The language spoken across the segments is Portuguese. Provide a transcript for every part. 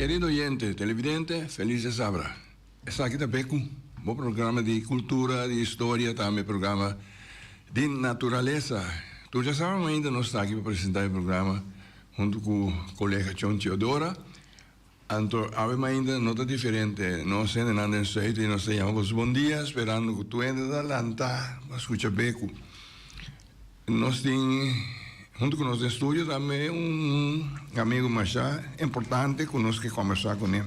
Querido oyente, televidente, feliz sabra. Está aqui também com um programa de cultura, de história, também programa de natureza. Tu já sabes, ainda não está aqui para apresentar o programa junto com o colega John Teodora. Então, ainda não está diferente. Nós andamos em jeito e nós chamamos bom dia, esperando que tu entres adelante, para escutar beco. Nós temos, junto com o nosso estúdio, também amigo mais importante que nós que conversar com ele.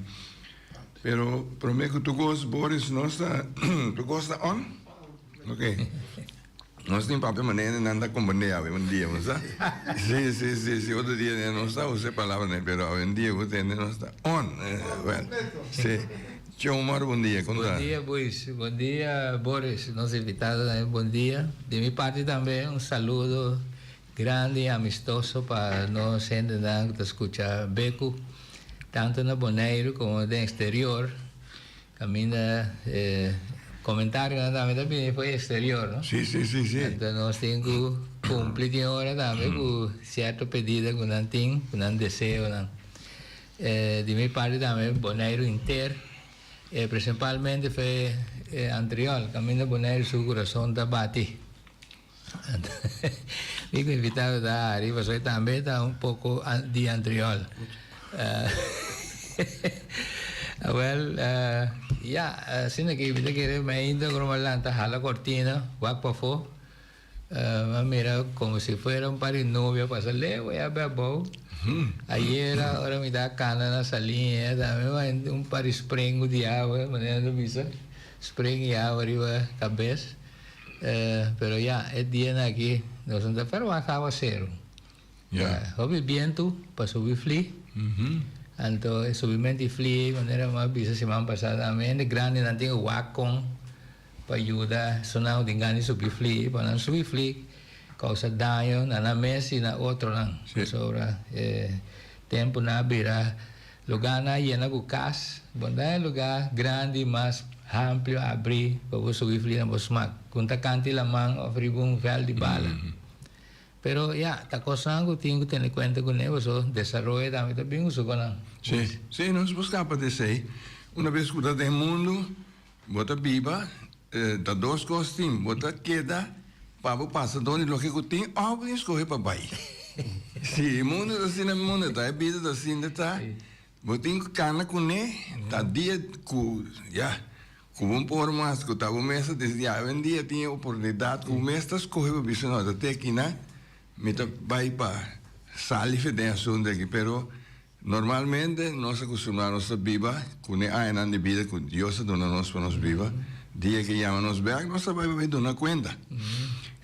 Pero prometo que tu gostas, Boris, tu gosta on? Ok. Nós temos papel maneira de andar com bandeira um dia, não está? Sim. Outro dia não está usando a palavra, né? Pero um dia você não está on. Well, sim. Tchau, Omar, bom dia. Bom dia, Luiz. Bom dia, Boris, nosso invitado também. Bom dia. De minha parte também, saludo grande e amistoso para nós que escutar Beco, tanto no Bonaire como no exterior. Caminha, comentário também foi exterior, não? Sim. Então nós temos que cumprir agora também com certo pedido que não tem, que não desejo, não. De minha parte também, Bonaire inteiro. Principalmente foi Antriol, caminho Bonaire, seu coração está bate. Fico invitado da área, você também está pouco de Antriol. Assim que eu quero ainda como lanta hala cortina, wak pa fo. Mira como si fuera un par de novios, pasarle, voy a ver bow. Ayer ahora me da cana na salinha, también un par de spring de agua, manera de visa, spring y agua arriba cabeza. Pero ya, es día aquí, nos vamos a hacer bajo cero. Hobby viento, para subir flee. Entonces, subimento y flee, manera más visa semana pasada también, de grande, no tengo wacon, para ayudar, sonado de ganas subir flee, para no subir flee. Causa daño na mesa y na otro lang. Sobra tempo na vira lugar na llena con casa, bondad lugar grande más amplio abrir para subir flia na smack. Kunta canti la man ofri un fel de bala. Pero ya, ta cosa que tengo que tener cuenta con eso, desarrollo también uso con la. Sí, nos buscamos de ser. Una vez que está en el mundo, bota viva, da dos cosas, bota queda. Papo passa onde lo que tem, algo escorre para baixo. Se o mundo assim no mundo tá, a vida assim tá. Botem cana com né, tá dia com um por mais que tá o mês desde um dia tinha oportunidade com o mês tá escorre para bicho não, até aqui né, me tá vai para sair de assunto aqui, pero normalmente nós acostumamos a viver com né a na vida com Deus dona nós para nós viver. Dia que chamamos back, nós vai ver na conta.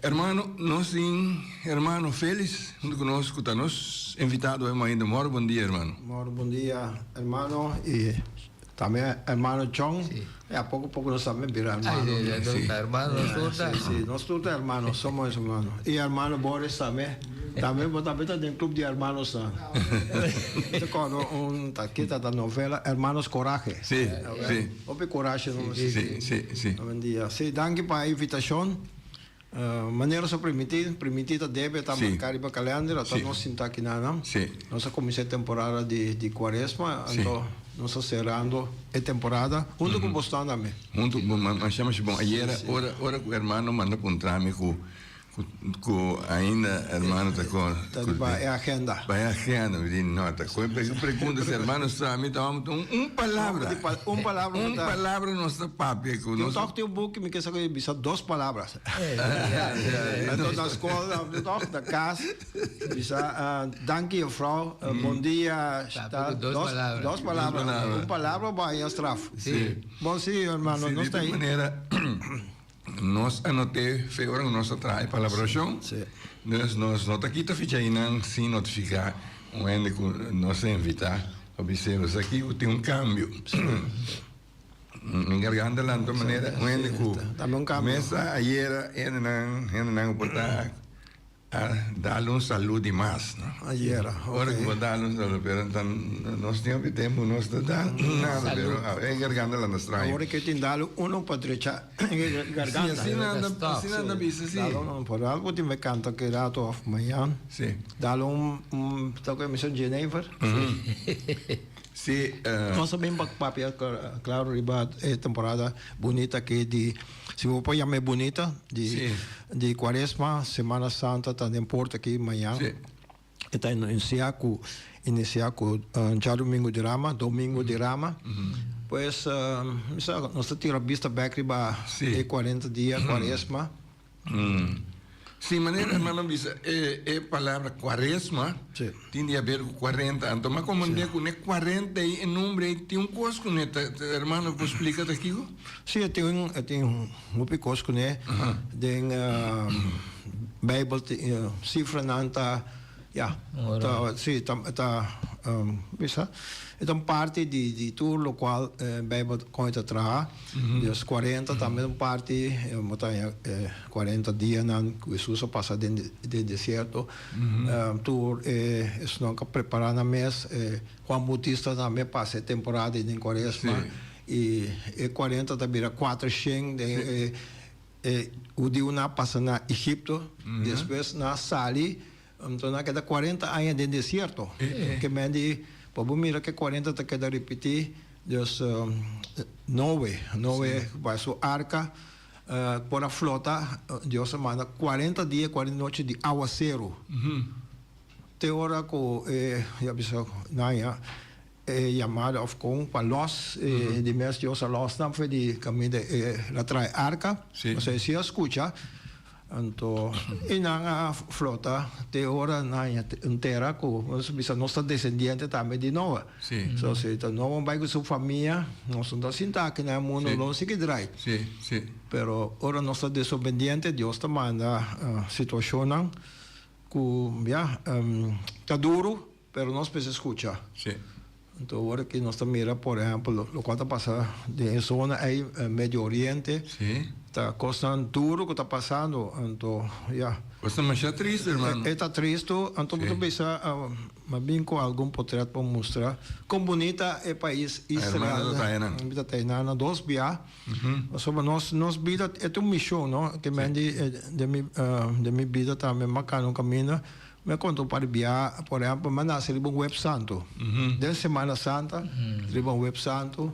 Hermano, nós temos hermano Félix, junto conosco, está nos invitado ainda. Moro, bom dia, hermano. Moro, bom dia, hermano, e também hermano John. Sí. E a pouco nós também viramos hermano. Hermano, nós todos hermanos, somos hermanos. E hermano Boris também. Também está no clube de hermanos. Quando taquita da novela Hermanos Coraje. Sim. Ope Coraje, não sei. Sim. Bom dia. Sim, danke para a invitação. Maneira só permitida deve estar marcada para o calendário, até nós sentar aqui na nossa comissão temporada de quaresma, então nós estamos cerrando a temporada junto com o Boston também. Junto com mas chamamos bom, ayer hora que o irmão mandou para um trâmite com ainda hermano tá com vai agenda me nota com pergunta se hermano sabe então palavra nossa papi com nós toque tem book me que só que bisa duas palavras então na escola da casa bisa danke Frau bom dia está duas palavras uma palavra vai estraf bom sim hermano não está aí nós anotei agora nossa trai para a brochão nós nota aqui tá ficha aí não sem notificar onde nós invitar observamos aqui tem um câmbio encarregando lá de maneira onde começa ayer não botar dar um saludo mais ayer agora que vou dar um saludo pero nós temos tempo nós dá nada pero encarregando lá nas trai agora que tem dado Patricia garganta assim nada bisa não por algo tem canto que era of manhã dá toque missão Geneva Sí. Nós também papel, claro, riba temporada bonita que se eu pôr chamar bonita de Quaresma, Semana Santa, também porta aqui amanhã. Está iniciar com já domingo de Rama, domingo de Rama. Pois nós tira vista back riba 40 dias Quaresma. Sim, maneira, mas a palavra quaresma tem a ver com 40 anos. Mas como é com 40 e número, tem coisa com ele, irmão, você explica aqui? Sim, tem coisa com ele. Tem Bijbel, cifra nanta, sim, bisa. É uma parte de tudo o qual Bijbel conta atrás. Os 40 também uma parte, 40 dias que Jesus passa dentro do deserto. Tudo isso nunca preparar na mês. Juan Bautista também passa a temporada em Quaresma. E 40 também 400. O dia na passa na Egito, depois na Sali. Então, naquela 40 anos de deserto. Que mende, para mira que 40 te queda repetir, Deus 9 vai sua arca, por a flota, Deus manda 40 dias, 40 noites de aguaceiro. Te hora que, já pensou, chamada of com para los, de mês Deus a los, não foi de caminho de trai arca, você se escuta. Então, e na flota, tem hora na inteira, que nossa descendente também de novo. Sim. So, se não vai com sua família, nós não sentar que no mundo não se quer. Sim, sim. Pero, ora nossa desobediente, Deus te manda situação que, está duro, pero nós precisamos escutar. Sim. Então, agora que nós mira, por exemplo, o que está passando de zona aí, Médio Oriente, está costando duro o que está passando. Então, Está mais triste, irmão. Está triste. Então, eu pensar, mas bem com algum portreto para mostrar como bonita é o país Israel. Está Tainana, 2 bias. Sobre nossa vida, é uma missão, não? Que de minha vida também, marcar um caminho. Me conto para viajar, por exemplo, mas nasce um web santo. De Semana Santa, um web santo,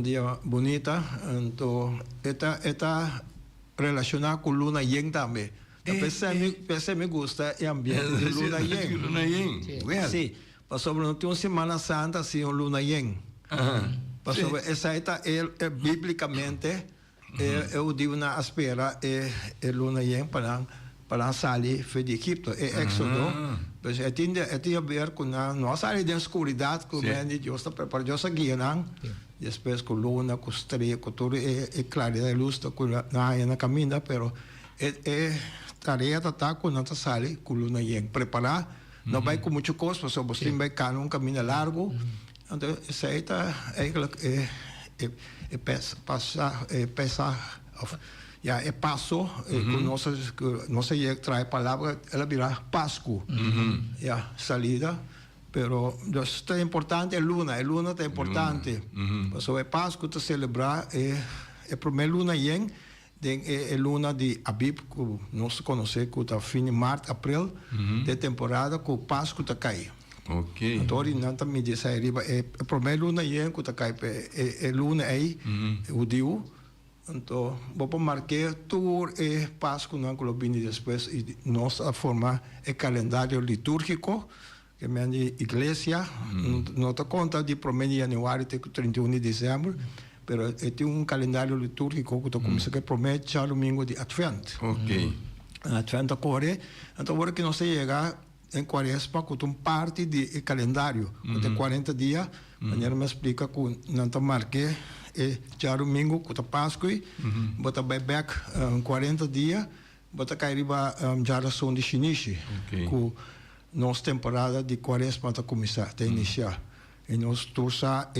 dia bonita. Então, está relacionado com Luna Yen também. Pensei me gusta o ambiente de Luna Yen. Luna Yen? Sim, mas sobre não tem uma Semana Santa sem Luna Yen. Mas sobre essa é biblicamente o dia na espera é Luna Yen para sair de Egipto, Éxodo. Pues tem a ver com a nossa área de escuridão, que Deus está preparando, Deus está guiando. Depois com luna, com estrela, com tudo, claridade de luz, na caminho, pero tarefa está com nossa sair com luna e preparar. Não vai com muito custo, só você vai caminhar um caminho largo. Então, isso aí pensar. Passo, nossa traz palavra, ela virá Páscoa, salida, pero é importante, a luna é importante, porque Páscoa está celebrar, a primeira luna yen, é luna de Abib, que nós conhecemos, que está fim de março, abril, de temporada, que Páscoa está caindo. Ok. Então, não está me dizendo, a primeira luna yen, que está caindo, é luna aí, o dia. Então, vou marcar tudo é Páscoa na Colômbia depois e nós a formar o calendário litúrgico que é a igreja não está conta de 1 de janeiro até 31 de dezembro, mas tem calendário litúrgico que começa a promete já domingo de Advento. Ok. Advento corre, então agora que nós chegar em Quaresma com parte do calendário, tem 40 dias, maneira me explica que não está marquei já domingo, com a Páscoa, bota back 40 dias, bota cair já a ação de Shinichi, com nossa temporada de Quaresma está começar, está iniciar. E nós torça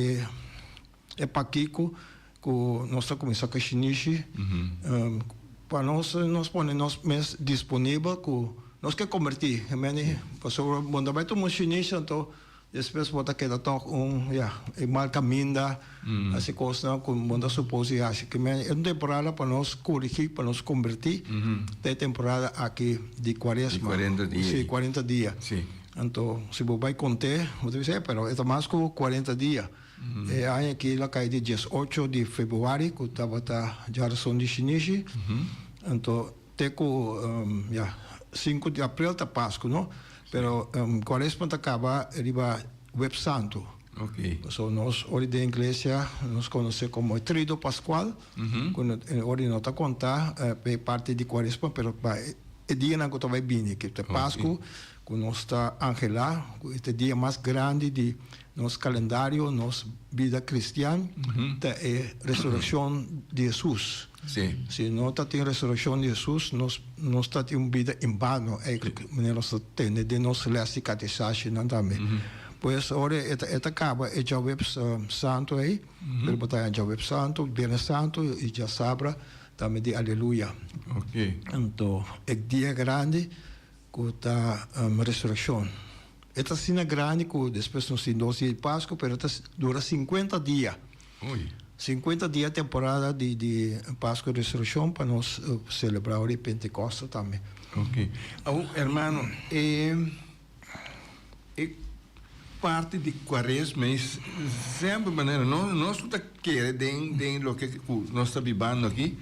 é Paquico, com nós está começar com Shinichi, para nós ponemos mês disponível, com nós quer convertir, porque o mundo vai tomar Shinichi, então depois bota que dá mal caminho, assim coisa com muita supose acho que é uma temporada para nós corrigir, para nós convertir, tem temporada aqui de Quaresma, de 40 dias. Sim, 40 dias. Sim. Então, se você vai contar, você dizer, pero é mais que 40 dias. E aí aqui ela cai de 18 de fevereiro, que estava a geração de chinês. Então, tem que 5 de abril está Páscoa, não? Pero Quaresma acaba riba Web Santo. Ok. So, nós, hoje da igreja, nos conhecemos como Trido Pascual. Quando hoje não está contar, é parte de Quaresma, pero é dia na que vai vir, que é Páscoa, que nós está Angela, este dia mais grande de nosso calendário, nossa vida cristã, é a ressurreição de Jesus. Sim. Se não tem a ressurreição de Jesus, nós está tendo uma vida em vano, nós temos de nossa leste catechismo também. Pois ora eta acaba é já web santo aí, pelo botar já web santo, Viernes Santo e já sabra também de aleluia. Ok. Então é dia grande que tá ressurreição. Esta cena grande que depois não se doce de Páscoa, pero dura 50 dias. Ui. 50 dias temporada de Páscoa e ressurreição para nós celebrar o Pentecostes também. Ok. Hermano, parte de Quaresma, sempre maneira, nós não queremos o que nós estamos vivendo aqui,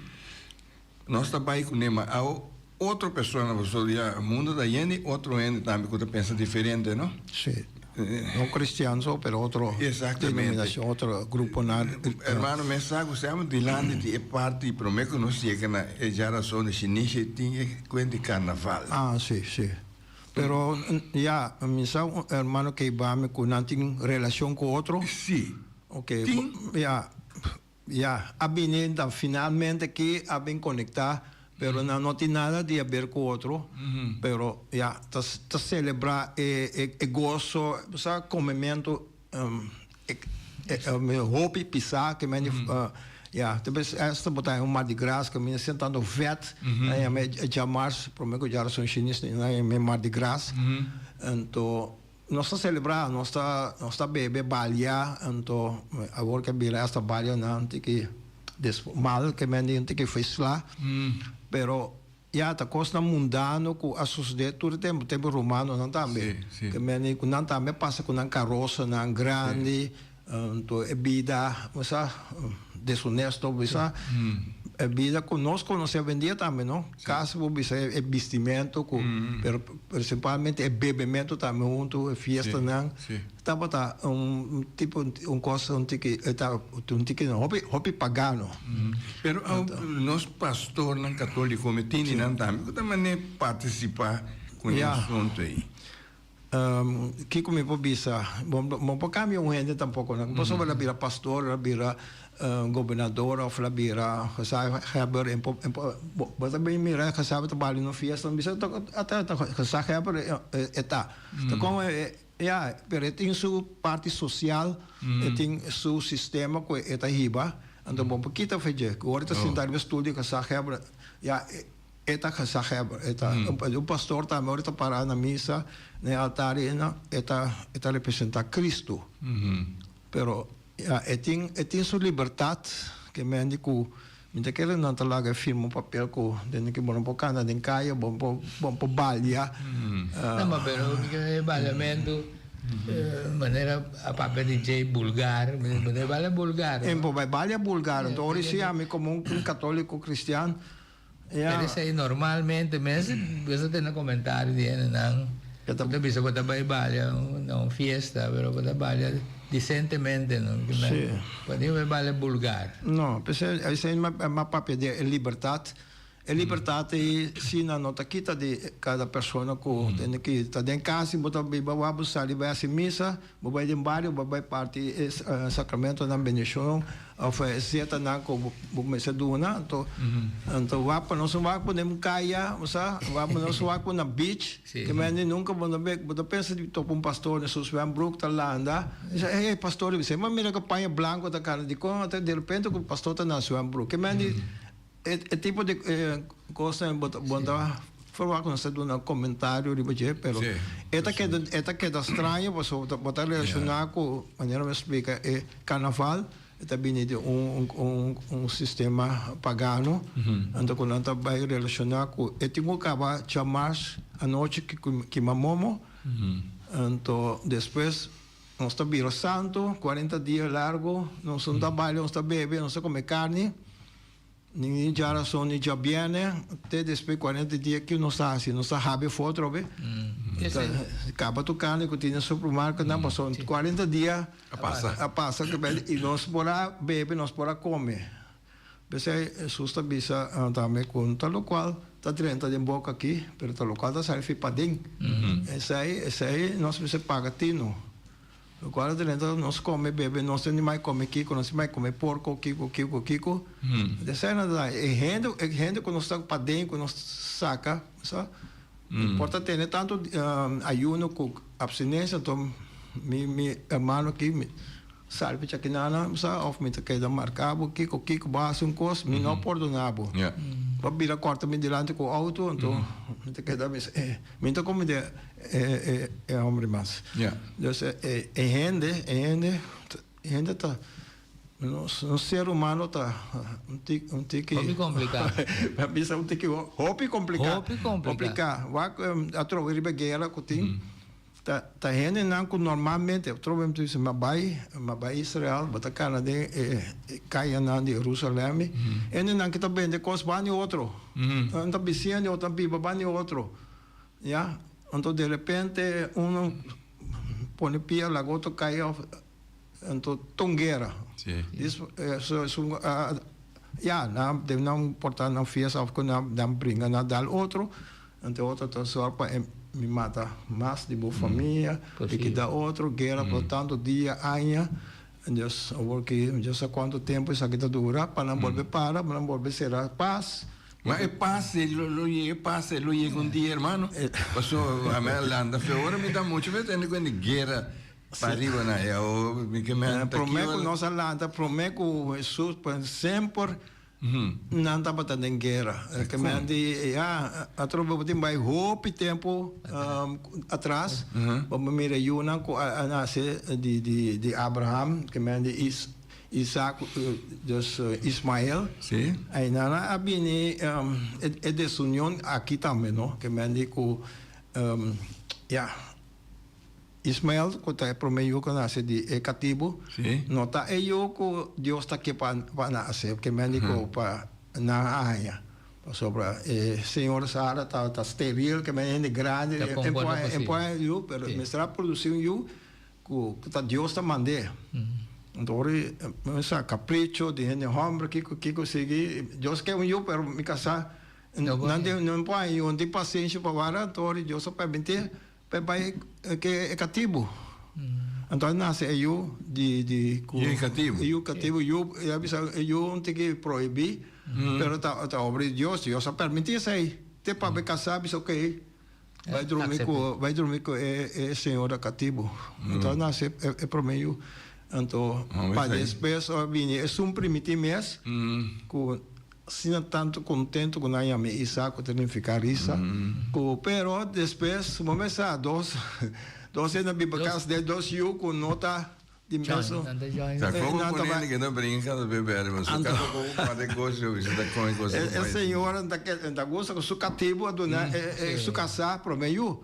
nós estamos com nema outra pessoa na pessoa, o mundo da gente, outro ente também que pensa diferente, não? Sim. Não cristianos, mas outro denominação, outro grupo nada. Hermano, mensagem sempre de lá de parte prometo que nós chega na geração de chinês tinha coisa de carnaval. Ah, sim. Pero minsan hermano que iba com não tem relação com outro. Sim. Ok. A binenda finalmente que a bem conectar, pero não tem nada de a ver com outro. Pero tá celebrar e gozo, sabe, comemento hope pisar que depois esta botar mar de graça que me sentando vet, aí me chamar para mim que já são chineses, aí me mar de graça. Então nós está celebrar, nós está beber balha, então agora que beber esta balha não tem que mal que me tem que fez lá, pero tá coisa mundano que a sociedade todo tempo romano não também, que me não também passa com uma carroça não grande, então é vida, você desonesto, bisa vida que nós conhecemos vendia também, não? Caso você é vestimento, pero principalmente é bebimento também junto, é festa, não? Tá tipo coisa um tique hobby pagano. Pero nós pastor não católico metini não também, também participar com esse assunto aí. Que como eu bisa, bom para caminhar gente tampouco, não? Posso ver a pastor, vira governador ou vira, sabe, Heber, bota bem mirar, sabe, trabalho no fiesta, não bisa até sabe Heber está. Então como pero tem sua parte social, tem seu sistema que está riba, então bom porque tá feito, agora está sentado no estúdio que sabe Heber, eta kasaheb eta o pastor também ahorita parar na missa no altar eta representa Cristo. Pero tem sua liberdade que me indico me quer não talaga firma papel ko den que bom por cana den caia bom por balha. Não, mas pero que balamento maneira a papel de J vulgar, maneira bala vulgar. Em balha vulgar, então hoje se ame como um católico cristiano. Pero isso aí normalmente mesmo você tem um comentário de não você bisa botar balha não fiesta pero botar balha decentemente não pode balha vulgar não pensei isso é uma papel de liberdade liberdade se na nota quita de cada pessoa que tem que estar em casa botar vai buscar vai à missa vai em bairro vai parte sacramento na bendição oferecer na como você dona então vai para nós vai podemos caia vai para nós vai na beach que mas nunca vamos ver pensa de topo pastor na Swambrook tá lá anda pastor você mas mira que paia branco da cara de como até de repente o pastor tá na Swambrook que mas é tipo de coisa bota falar com você um comentário de você, pero esta que é estranho, você botar relacionar com maneira me explica é carnaval, está vindo de um sistema pagano, então quando está vai relacionar com, eu tenho que acabar chamar a noite que mamomo, Então, depois, nós está Viro Santo, 40 dias largo, nós não trabalhamos, nós está bebendo, nós está comer carne, ninguém já razão, nem já viene, até depois 40 dias que nós está assim, nós está rabe foto, vê? Acaba tu carne, que tinha supermercado, não passou 40 dias, a passa que e nós bora beber, nós bora comer. Pensei, susta bisa também com tal local, tá 30 de boca aqui, pero tal local tá saindo para dentro. Esse aí nós precisa pagar tino. O qual 30 nós come bebe, nós não mais come kiko, nós mais come porco, kiko. Desse aí nada, e rende quando nós está para dentro, quando nós saca, sabe? Importa ter tanto ayuno com abstinência, então meu irmão aqui salve aqui nana, sa of me te queda marcado, kiko base cos, me não perdonabo. Para vira corta me diante com o auto, então me te queda me to como de homem mais. Então gente tá no ser humano tá um tique complicado. Bisa um tique hobby complicado. Vai a trovar ribegueira com tim. Tá gente não que normalmente eu trovo muito isso, mas vai Israel, bota Canadá, cai na de Jerusalém, e não que tá bem de coisa bani outro, tá bicendo outra biba bani outro, já, então de repente põe pia lá outro cai, então tongueira, isso já não importa não fies auf não brinca nada outro, então outro tá só para me mata mais de boa família, e que dá outro, guerra, portanto, dia, ano, Deus, porque Deus sabe quanto tempo isso aqui dura, para não volver para não volver será paz. Mas é paz, lo llega um dia, irmão. Passou a minha landa, agora me dá muito, mas tem que guerra para arriba, né? Eu me queimei. Prometo nossa landa, prometo Jesus para sempre. Não estava tendo guerra. Que me andi, a tropa tem mais roupa tempo atrás. Vamos mirar Yuna com a nasce de Abraham, que me andi Isaac, dus Ismael. Sim. Aí nana abini é desunião aqui também, não? Que me andi com Ismael, que está promeio que nasce de cativo, não está eu que Deus está aqui para nascer, que me digo para na área. Sobre Senhor Sara está estéril, que me é grande, empói eu, mas me está produzindo eu que Deus está mandando. Então, essa capricho de gente homem que consegui, Deus quer eu, mas me casar, não põe eu, não tem paciência para vara, então Deus só permite vai que é cativo. Então nasce eu de cativo eu avisa eu não tem que proibir, pero tá obra de Deus só permite isso aí. Te para casar isso ok. Vai dormir com senhora cativo. Então nasce é promeio. Então para depois vini é um primitivo mês com sino tanto contento com a minha Isaac ter ficar isso, pero depois vamos a dois na bibacas de dois eu com nota de mês. Tá como com ele que não brinca de beber, mas o cara com o negócio isso da coisa. A senhora da gosta com su cativo dona su casar pro meio.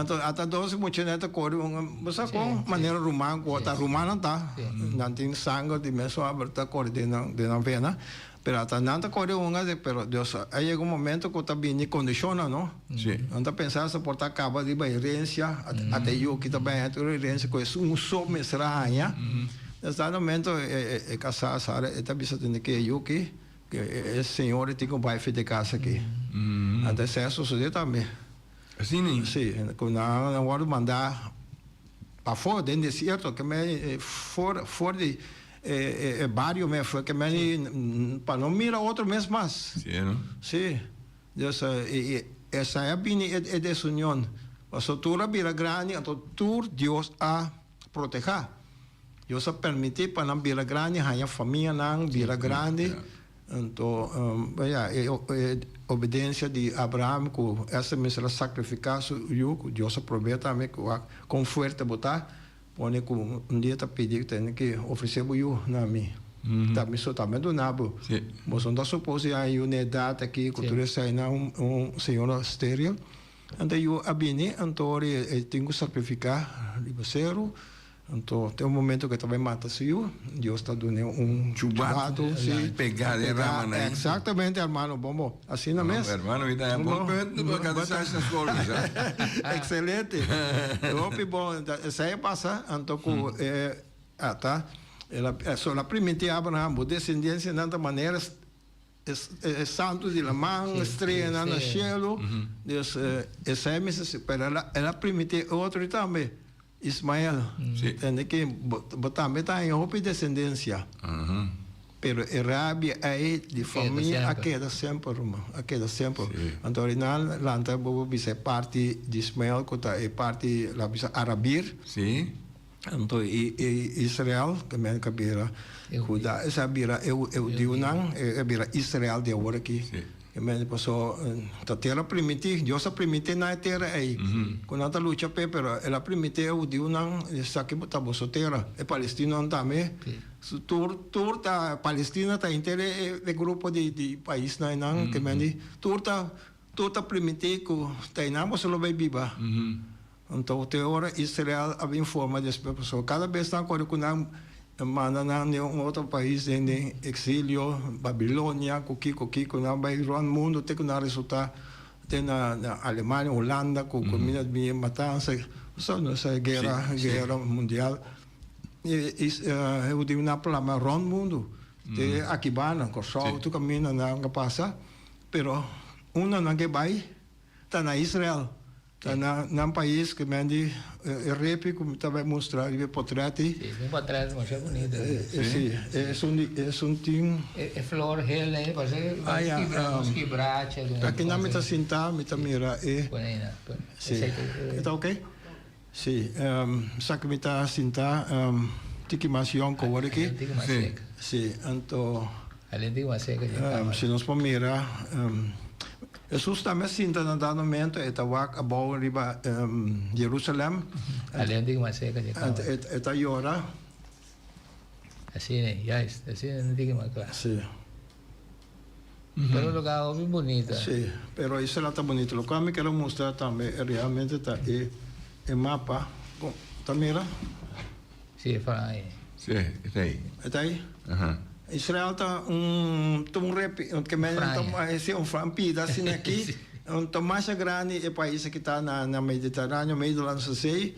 Então até dois muchineta corre mas com maneira romana, com a romana tá. Não tem sangue de mês aberta corre de na vena. Pero hasta nada corre pero Deus, aí chega momento que tá bem condiciona, não? Sim. Anda pensar se portar acaba de herência, até eu que também é herência com só mesraia. Nesse momento é casar, Sara, é também só tem que eu que é senhor tem que vai de casa aqui. Até se isso sucede também. Assim, né? Sim, quando não vou mandar para fora dentro do deserto, que me fora de barrio me foi que me para não mirar outro mês mais. Sim, não? Sim. Essa é a desunião. A sotura vira grande, então Deus a proteger. Deus a permitir para não virar grande, a família não vira grande. Então, obediência de Abraão, que essa mesma sacrifício, Deus aproveita também com forte botar. Pone com dia tá pedir que tem que oferecer eu na mim. Tá me só também do nabo. Mas não dá supor aí unidade aqui, cultura sai na senhora estéril. Então eu abini, então eu tenho que sacrificar libacero. Então tem momento que também mata se eu, Deus está dando Chubato, pegar, né? Exatamente, hermano, bom, assim na mesa. Hermano, vida é bom, para cada essas coisas. Excelente. Bom, isso aí passa, então tá. Só a primitiva Abraham, descendência de tanta maneira santo de la mão, estrela no cielo. Deus, essa é ela primitiva outro também. Ismael, tem que botar metade em roupa e descendência. Pero a rabia é de família, queda sempre, irmão. Queda sempre. Então, lá está parte de Ismael, que é parte da Arabir. Sim. Então, Israel, que me cabira, Judá, essa bira, eu digo não, é bira Israel de agora aqui. Que me passou, a terra primitiva, Deus permite na terra aí. Quando a luta pero ela permite eu digo não, isso aqui botar boa terra, é Palestina não também. Tur tá Palestina tá inteira é grupo de país não, que me diz, tur tá primitivo, tá não você não vai viver. Então, até agora, Israel havia forma de pessoas. Cada vez que nós mandam em outro país, em exílio, Babilônia, quando nós vamos ao mundo, tem que resultar na Alemanha, Holanda, com comida de matança, só nessa guerra mundial. Eu digo na palavra, o mundo, aqui vai, com o sol, tu caminha, não passa, pero uma não vai, está na Israel. Num país que me diz, como também mostrar, o portreto. Sim, um portreto muito bonito. É um tim. É flor, né? Parece que bracha. Aqui não me está sentado, me está mira. Sim. Está ok? Sim. Só que me está sentado, tiki mais young que agora aqui. Sim. Então. Além de uma seca. Se nós vamos mirar. Jesus também sinta no dado momento etawak abau riba Jerusalém. Além de uma seca de cá. Eta yora. Assim, assim não diga mais claro. Sim. Pero o lugar é bem bonito. Sim, pero isso lá está bonito. O que eu quero mostrar também realmente está é mapa. Tá mira? Sim, fala aí. Sim, está aí. Está aí? Israel está rep, que me frampida assim aqui, mais grande é país que está na Mediterrâneo, meio do lado sei,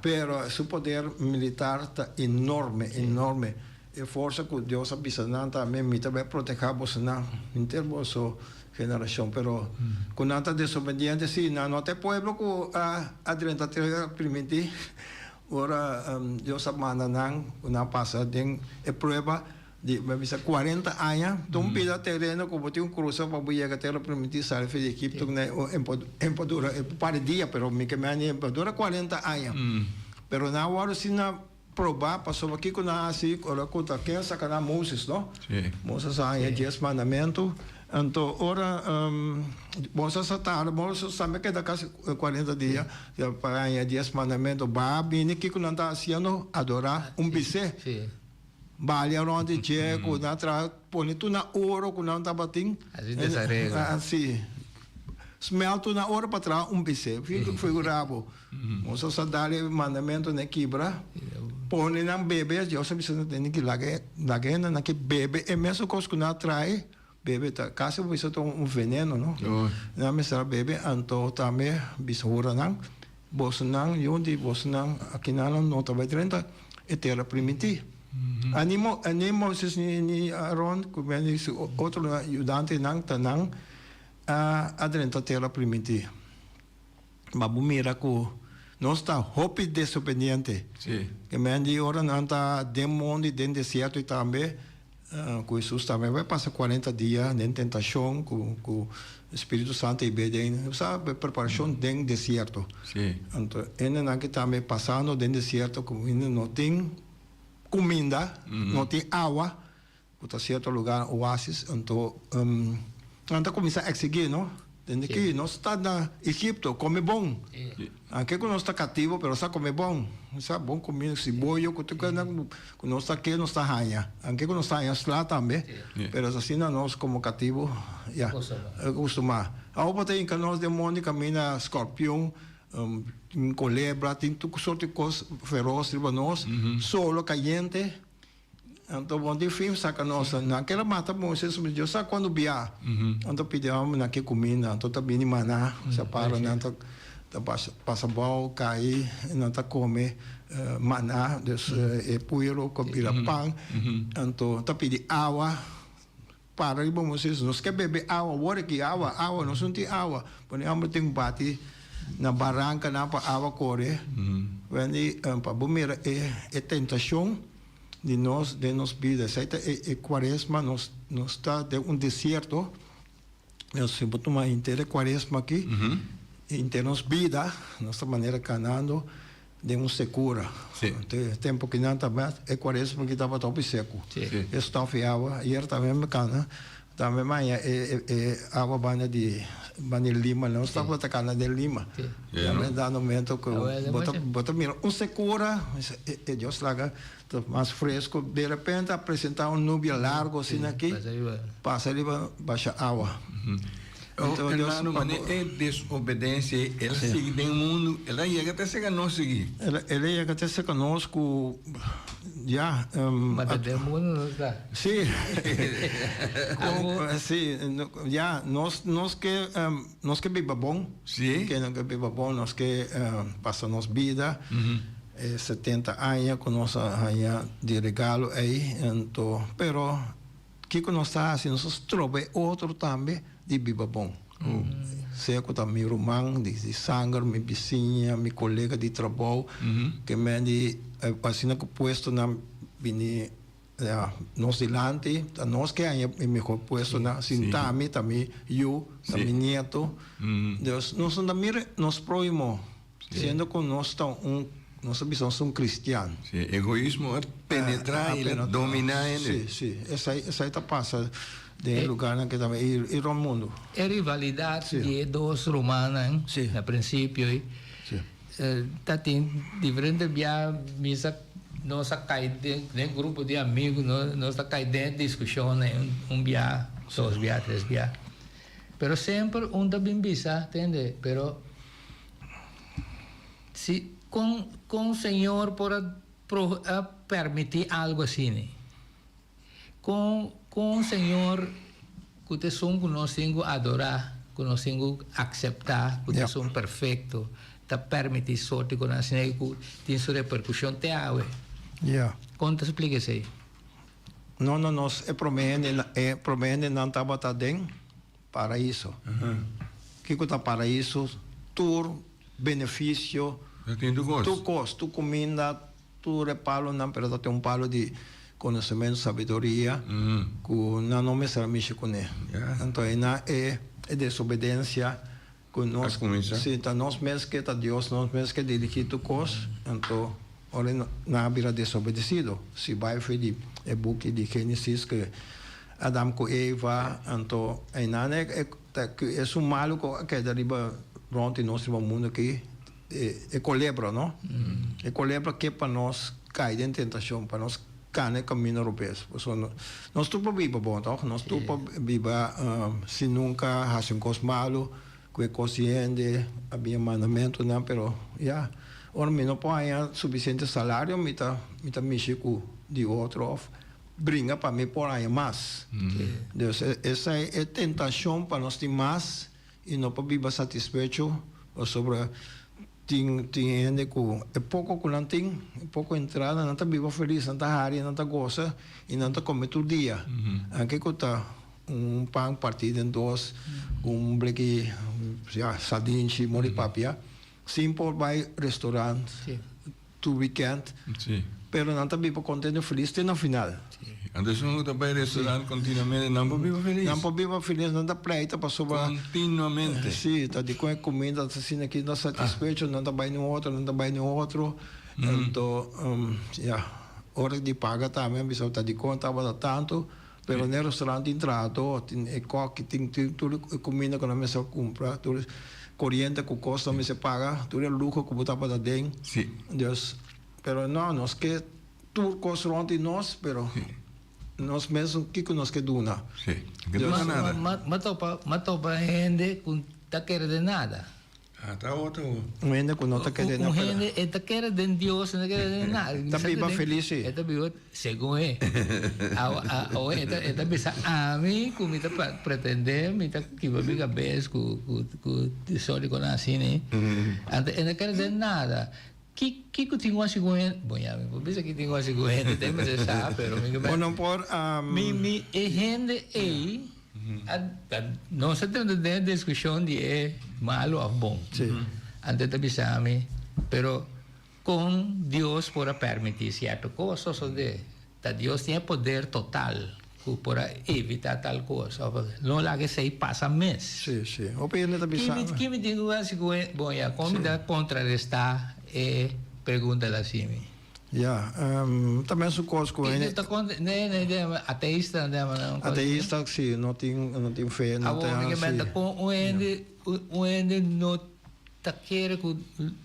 pero seu poder militar está enorme. E força que Deus avisa também me também proteger você na intervoso geração, pero com nada desobediente sim, não tem pueblo que a 30 permitir. Ora, Deus manda na passa tem prova de 40 anos, então pida terreno como tem cruza para buia que terra permitir sair de Egipto, né, empadura para dia, pero me que me empadura 40 anos. Pero na hora se na provar passou aqui com na assim, ora conta quem sacana Moses, não? Moses aí 10 mandamentos. Então, ora, Moses sabe que dá quase 40 dias, para ganhar 10 mandamentos, vai vir aqui quando está haciendo adorar bice. Vale onde che, quando está põe tu na ouro, quando está batendo. Assim dessa regra. Assim. Smelto na hora para trás bice. Figuravo. Moses dá mandamento na quebra. Põe na bebê, eu sabia que tem que lagar na que bebê, é mesmo coisa que não trai. Bebe tá caso você tem veneno, não? Na mesa bebe anto também bisura não, bolsonaro e onde bolsonaro aqui não tá vai 30 é terra primitiva. Animo se ni Aaron como ele outro ajudante não tá não a 30 terra primitiva. Babu mira ko nós está hope desobediente. Que me andi ora não tá demônio dentro deserto e também com Jesus também vai passar 40 dias em tentação com o Espírito Santo e bem, sabe, preparação dentro do deserto. Então, ele não que também passando dentro do deserto, como ele não tem comida, não tem água, está certo lugar oásis, então começa a exigir, não? Entende que nós está na Egipto, come bom. Aqui que nós está cativo, pero está come bom. Está bom comida, cebola, que nós está aqui, nós está ranha. Aqui que nós está ranha lá também, pero assim nós como cativo, já, acostumar. A outra tem que nós demônio camina escorpião, culebra, tem tudo sorte de coisa feroz, nós, solo, caliente. Então, quando eu fiz, saca nossa, naquela mata, bom, você sabe, sabe quando bia, então pedimos naquela comida, então tá bem maná, separa, então passa bom, cai, então come maná, dus puero, copira pão, então tá pedi água, para aí, bom, vocês, nós quer beber água, agora que água, nós não tem água, porque a tem um bate na barranca, na água corre, quando para bombeira é tentação de nós vidas. É quaresma, nós está de deserto, nós se tomar inteira quaresma aqui, inteira nos vida, nossa maneira canando, de segura. Tempo que não estava, é quaresma que estava top seco. Está fiava, ayer também me cana, também amanhã é água banha de Lima, não estava atacando de Lima. Também dá no momento que bota mira, segura, é Deus laga mais fresco, de repente apresentar nuvem largo assim aqui, passa ali, baixa água. Então, hermano, mas é desobediência, ela segue no mundo, ela chega até ser conosco seguir. Ela chega até ser conosco, já. Mas até o mundo não está. Sim. Já, nós que viva bom, que não que viva bom, nós que passa nossa vida, 70 anos com nossa rainha de regalo aí, então, pero que nós está assim, nós trobe outro também de viva bom. Seco também irmão de sangue, minha vizinha, meu colega de trabalho, que me de assim que puesto na bini nós delante, nós que é melhor puesto na sintami também eu, também neto. Deus, nós também nós próximo, sendo que nós estamos nossa visão são cristianos. Egoísmo é penetrar e dominar ele. Sim. Essa está passa de lugar que também ir ao mundo. É rivalidade de dois romanos, no princípio. Tá tem diferente via misa nossa cai dentro grupo de amigos, nossa cai dentro de discussão, via, dois via, três via. Pero sempre da bem bisa, entende? Pero se com o Senhor por permitir algo assim, com o Senhor que te são conhecido adorar, conhecido aceitar, que te são perfeito, te permitir sorte com assim que tem sua repercussão te hawe. Conta explica isso aí. Não, nós promete não estava tá dentro paraíso. Que tá paraíso, tu benefício. Tu gosto, tu comida, tu repalo, não, pero tem palo de conhecimento, sabedoria, que não me serve mexer com ele. Então, é desobediência, que nós, nós mesmos que está Deus, nós mesmos que dirigir tu coisa, então, ora, não vira desobedecido. Se vai fazer o book de Gênesis, que Adão com Eva, então, é um malo que é deriva pronto em nosso mundo aqui. É colebra, não? É colebra que para nós cair em tentação, para nós cair no caminho europeu. Nós tudo viva bom, tá? Nós tudo viva se nunca faz coisa malo, que é consciente, havia mandamento, não, pero já. Ora, não pode suficiente salário, me tá mexer com de outro, brinca para me por aí mais. Deus, essa é tentação para nós ter mais e não para viver satisfeito sobre tem gente que é pouco que não tem, é pouco entrada, não está viva feliz, não está área, não está gosta e não está comendo todo dia. Aqui que está pão partido em dois, bleque, sardinha, moripapia, simple vai restaurante, to weekend, pero não está viva contente e feliz até no final. Anderson está para restaurante continuamente, não pode viver feliz. Não pode viver feliz, não está pleita para sobrar. Continuamente. Sim, está de comida, assim aqui não satisfeito, não está bem no outro, não está bem no outro. Então, hora de pagar também, a pessoa está de conta, estava tanto, Pero nel restaurante entrato, e coque, tudo comida que a mesa compra, tudo corriente que costa, me se paga, tudo luxo que botar para dentro. Sim. Dus, pero não, nós que tudo restaurante nós, pero nós mesmo que nós que duna. Sim. Que não é nada. Matopa gente com taquera de nada. Ah, tá outro. Um gente que não tá querendo nada. Gente é taquera de Deus, não quer de nada. Tá viva feliz. Tá viva, segundo é. Tá bisa a mim, como tá pretender, me tá que vai ficar bem com tesouro com assim, né? Ante não quer de nada. Que tinha uma segunda, bom, já me pensa que tinha uma segunda, tem mas sabe, pero me não por me gente aí não se tem de discussão de malo ou bom. Antes de avisar-me, pero com Deus para permitir certa coisa, só de Deus tem poder total para evitar tal coisa. Não lá que se passa mês. Sim. Opinião de avisar. Que me digo assim, bom, já como da contrarrestar pergunta assim. Ja, também sou coisa com ele. Ateísta, não. Ateísta, sim, não tem fé, não tem nada. O ende não tá querendo com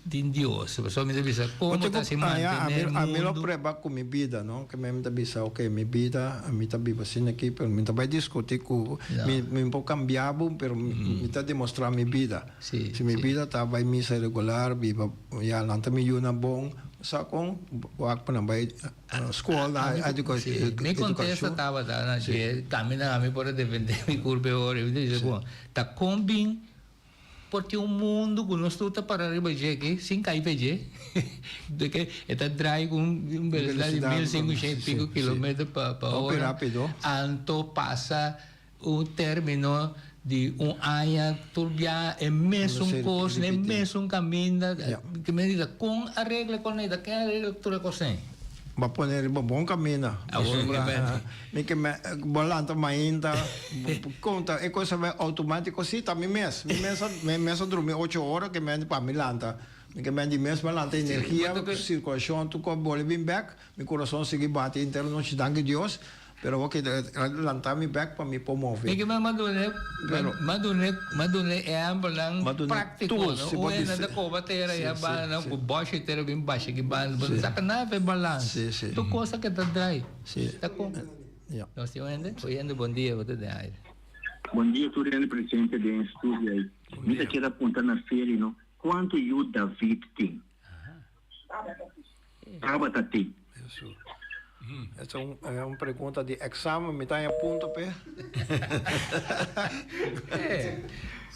Deus. Só me avisa como tá se mantendo. A melhor prova com minha vida, não? Que me avisa, ok, minha vida, a minha vida assim aqui, pero me vai discutir com, me pode cambiar, pero me tá demonstrar minha vida. Se minha vida tá vai missa regular, viva, já não tá me yuna bom. Só com o acto não vai escola, a educação. Me contesta estava na que caminha a mim para defender me curva hora eu disse tá combin porque o mundo que nós tudo para arriba aqui sem cair PG de que está dry com velocidade de 1500 km para hora rápido anto passa o término de área turbia é mesmo coisa é mesmo caminho que me diz com a regra com ela que a regra tudo coisa vai pôr bom caminho me que me volante mainda conta é coisa automático sim tá me mesmo dormir 8 horas que me para milanta me que me de mesmo volante energia circulação tu com bola bem back meu coração segue bate inteiro não te danke Deus pero okay lantar me back para me promover que madune é ambulang prático o é nada com bateria é bala com baixo inteiro bem baixo que bala você sacanagem é balance tu coisa que tá dry tá com nós temos bom dia você de aí bom dia tu rende presente de estúdio aí me tá querendo apontar na feira não quanto o David tem Tabata tem essa é uma pergunta de exame, me está em ponto, pé.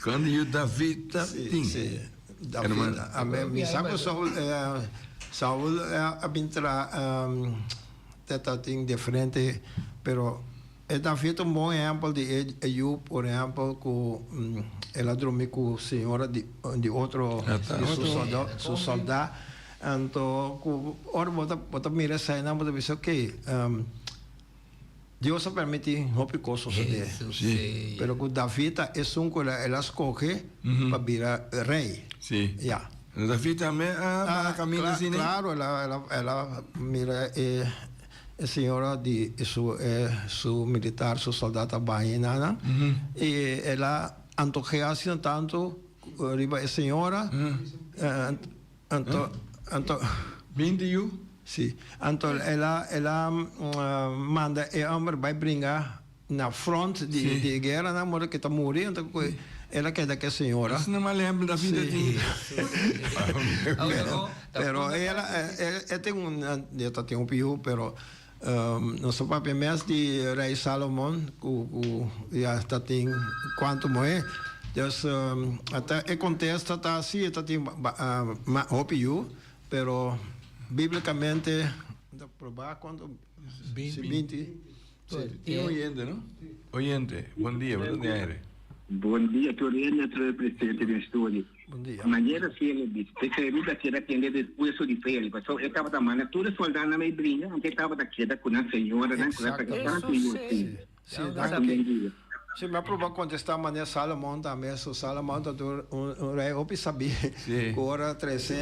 Quando o David sim. David, a minha sabe Saul a pintar teta tem diferente, pero David é um bom exemplo de eu, por exemplo, com ela dormiu com a senhora de outro seu soldado. Então, ora bota mira sai na bota bisa ok Deus permite hobby coisas de pero com David é que ela escolhe para virar rei já David também a caminho assim né claro ela mira a senhora de su militar su soldado bainana e ela antoja assim tanto riba a senhora Bindiu? Sim. Então, ela manda o homem vai brincar na frente de guerra, na hora que está morrendo, então ela quer daquela senhora. Isso não me lembro da vida de... Pero ela tem um piu, pero nosso papai mesmo de rei Salomão, já está tem quanto moe. Dus até contesta tá assim, tá tem opinião, pero biblicamente da provar quando 20 oyente, não? Oyente, bom dia, bom dia, tu é presidente do estúdio. Bom dia. A maneira que ele disse, preferiu que ele atender depois de feira, porque eu estava da manhã, toda soldado na minha brinca, onde estava daqui, com a senhora, né? Com essa questão, sim. Se me aprova contestar mané Salomão também, so Salomão tá um rei opi sabi. Agora 13.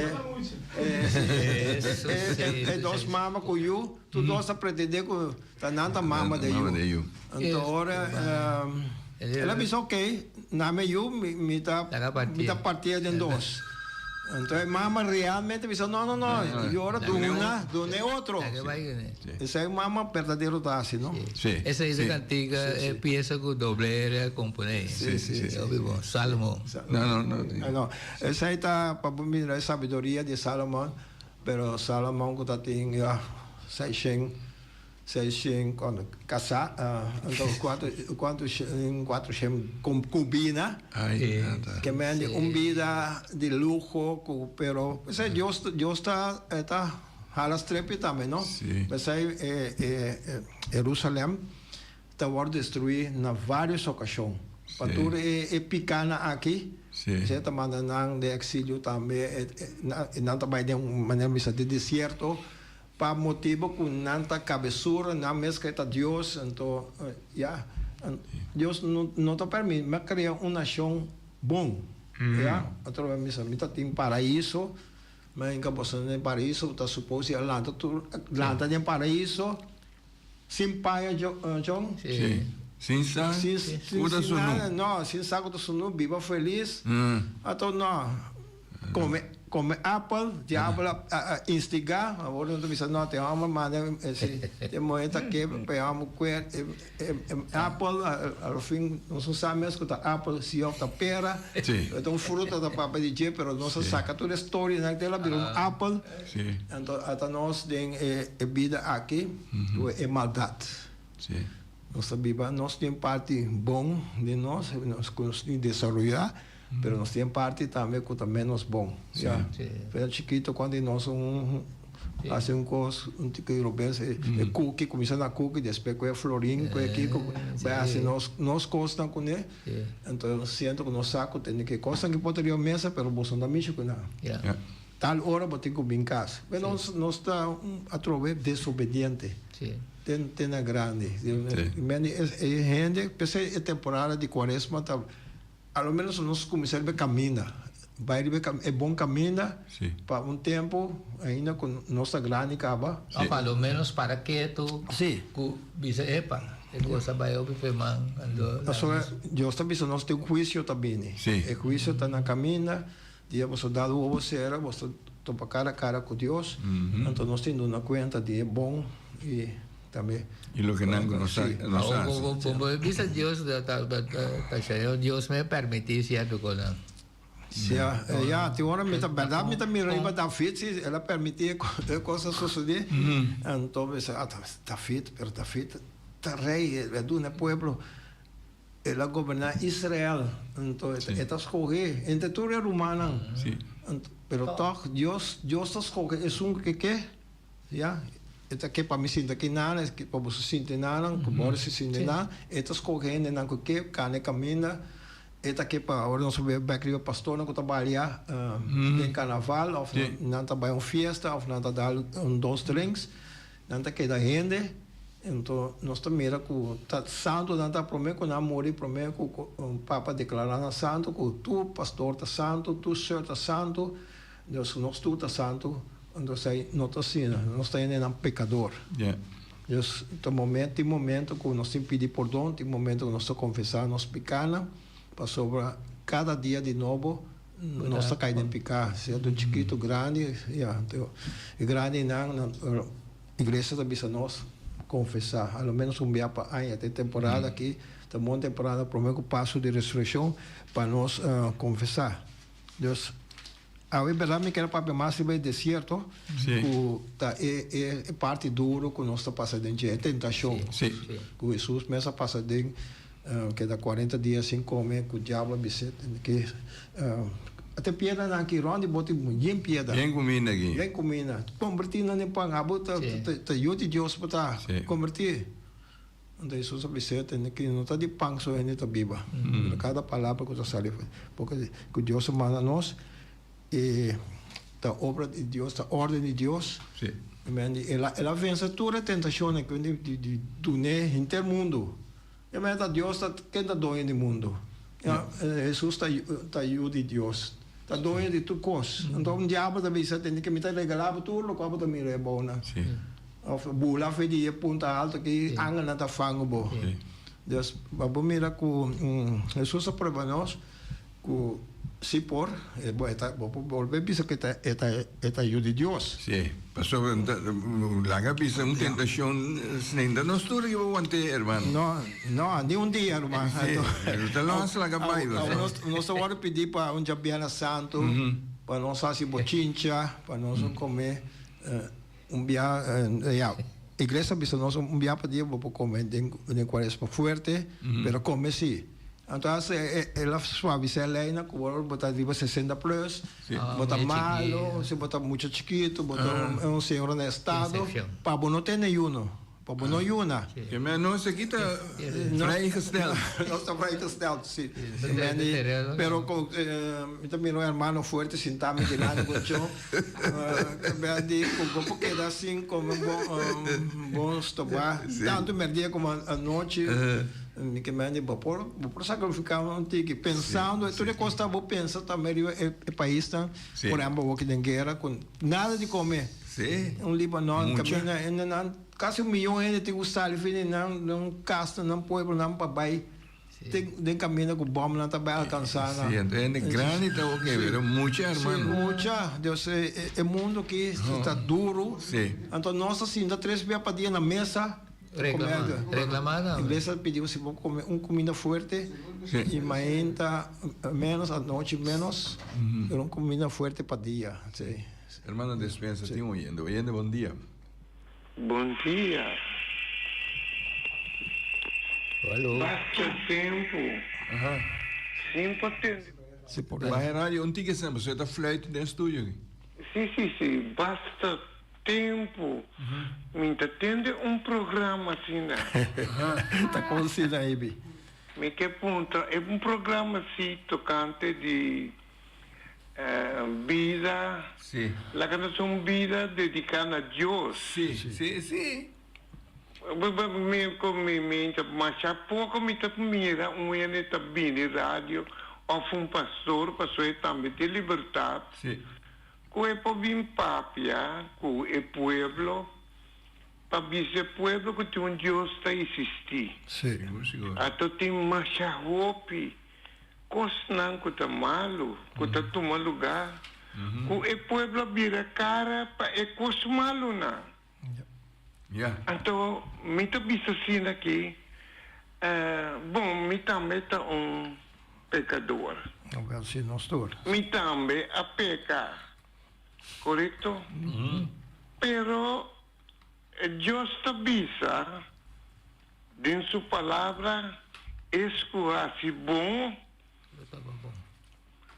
Dos mama com you, tu dos a pretender com tananta mama de you. Então ora ela disse ok, na me you me tá partir de dois. Então mama realmente disse não, eu ora dune outro. Esse é mama verdadeiro assim, não? Sim. Essa é a cantiga é peça com doble componente. Sim. Salomão. Não. Essa aí tá para mim a sabedoria de Salomão, pero Salomão que tá tem 600 quando casar, então quatro concubina, que mende vida de luxo, pero esse Deus está halas trepe também, não? Mas aí Jerusalém está por destruir na várias ocasiões. Para tudo é pequena aqui. Você está mandando de exílio também, não também de uma maneira de deserto. Para motivo com nanta cabeçura, na mesma que Deus, então, Deus não te permite, mas cria uma nação bom, através disso, me tem paraíso, mas em cabeça de paraíso, está suposto que tem paraíso, sem pai, John? Sin sa, uda sunu. Não, sin saco do sunu, viva feliz, então não, come apple, diabo instigar, agora não precisa não ter uma maneira tem moeda que pegamos apple, ao fim não se sabe mesmo que apple se opta pera, então fruta da papa de dia, pero não se saca toda a história naquela virou apple, então até nós tem vida aqui, é maldade. Nós temos parte bom de nós conseguimos desenvolver. Pero nós temos parte também que também menos bom. Foi chiquito quando nós fazemos coisa que europeu é cookie, começando a cookie, depois com a florinho, com aqui, vai assim nós gostamos com ele. Então eu sinto que nós saco tem que coisa que poderia mesa, pero você não mexe com nada. Tal hora vou ter que brincar. Mas nós está através desobediente. Tem a grande. Gente, pensei a temporada de quaresma tá ao menos nós começamos a caminhar. É bom caminhar para um tempo, ainda com nossa grande acaba. Pelo menos para que tu bisa epa. Coisa vai ouvir man. Deus também nós temos juízo também. O juízo está na caminha. Dia você dá o você era, você topa cara a cara com Deus. Então nós temos uma conta de bom e também. Y lo que nos hace. Como bisa Dios, Dios me permite cierto cosa. Tem hora me verdade me também riba David, ela permitia coisas suceder. Então David, pero David tá rei, é do pueblo. Ela governa Israel. Então esta escolher entre tudo é humana. Pero toch Deus está escolher é que Esta que para me sinta que nada, que para você sentir nada, para você sentir nada, estas correndo não que cane camina, esta que para agora nós vemos bem o pastor não trabalha em carnaval, ou não trabalha em festa, ou não trabalha dois drinks, não que da gente, então nós também com tá santo não tá prometo não morrer prometo com o papa declarando santo, com tu pastor tá santo, tu senhor tá santo, Deus nós tu tá santo. Entonces, não está em pecador. Deus, tem momento que nós temos que pedir perdão, tem momento que nós temos que confessar nossa pecana, para sobre cada dia de novo, nós estamos caindo em pecar, seja do chiquito, grande, grande não, igreja também se nós confessar, ao menos dia para aí, até temporada aqui, tem uma temporada, prometo passo de ressurreição, para nós confessar. Deus, a verdade é que era para mais bem deserto, é parte duro que nós está passando é tentação. Que Jesus mesmo passa de que dá 40 dias sem comer, que o diabo que até piada na que ronde bota bem piada. Bem comida aqui. Bem comida. Convertir na pão, a bota te Deus para convertir. Então Jesus disse que não está de pão só ainda está viva. Cada palavra que você sabe, porque que Deus manda nós a obra de Deus, a ordem de Deus, ela vence toda a tentação de do mundo. Ja, mas Deus está dono do mundo. Ja, Jesus está ajuda Deus. Está dono de tudo coisa. Então, o diabo também tem que me regalar tudo, o que também é bom. Of bula fe die punta alto que anga na tafango bo. Dus babo mira ku Jesus aprova nós ku si por bo eta bo volve bisa que eta ajuda Deus. Sí, pasó larga pisa una tentación snenda no estuvo que aguante hermano. No, ni un día hermano. Te lo hace la capa Nós vamos pedir para um Jabiana Santo, para nós fazer bochincha, para nós comer dia igreja bisa nós dia para dia vou comer em quaresma fuerte, pero come sim. Então ela suave se leina com botar tipo 60 plus, botar malo, se botar muito chiquito, botar senhor no estado, para não ter nenhum. Para não yuna. Que menos se quita vrijgesteld. No está vrijgesteld, sí. Pero também o hermano fuerte sentado de lado com eu. Que como queda assim como bom estopar. Tanto merdia como a noite. Que me por sacrificar um tique pensando, tudo costa vou pensar também o país tá por exemplo aqui em guerra com nada de comer. Sim. Líbano caminha quase 1 milhão de gente gostar de não casta não pueblo não papai tem caminho com bomba não tá bem alcançar. Sim, é grande tá ok, pero mucha hermano. Mucha, Deus é mundo que está duro. Sim. Então nós assim dá 3 dias para dia na mesa. Reclamada. A igreja pediu se vou comer comida forte e mainta menos a noite menos, era uma comida forte para dia. Sim. Hermano Despensa, tem oyendo, bom dia. Bom dia. Alô. Basta tempo. Sim, potente. Se por Vai rádio, um tique sempre, você tá flight dentro do estúdio. Sim. Basta tempo. Me entende programa assim, né? Tá conhecido aí, Bi. Me que ponto, é programa assim, tocante de vida. Sim. La canção vida dedicada a Deus. Sim. Mas há pouco me mira ano tá vindo rádio ou pastor passou também de liberdade. Sim. Que é para vir papia, que é pueblo, para esse pueblo que tem Deus está existir. Sim. Até tem mais roupa, coisa não que tá malo, que tá tomando lugar. Que é pueblo vira cara para é coisa malo não. Então, me tá visto assim aqui. Bom, me também tá pecador. Não, se não estou. Me também a pecar. Correto? Pero Deus te avisa em sua palavra escuasse bom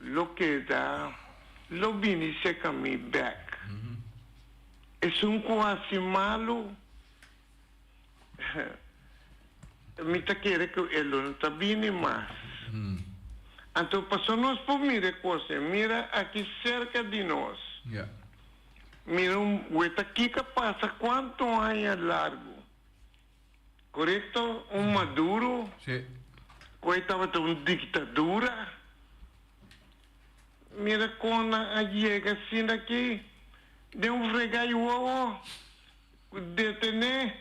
lo que dá lo vini se caminho back é quase malo me tá querendo que ele não tá vindo mais então passou nós por mira coisa mira aqui cerca de nós. Mira, aqui que passa quanto anos largo. Correto? Maduro. Sim. Que estava uma ditadura. Mira, quando chega assim daqui, de regaio, detener,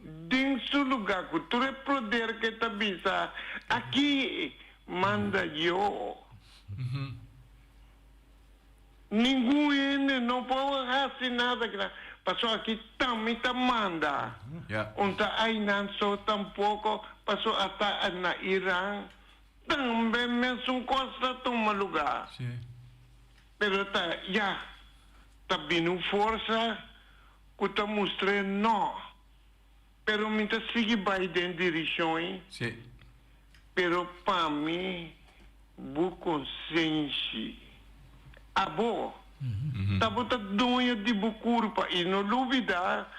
dentro do lugar, que todo o poder que está visa, aqui manda eu. Ninguém não pode fazer nada. Passou aqui também manda. Onde aí não só tampouco passou até na Irã. Também mesmo coisa toma lugar. Pero tá vindo força que tá mostrando não. Pero me tá sigue vai dentro direção. Pero para mim, boa consciência. Abo, tá botando doença de bucurpa e não duvidar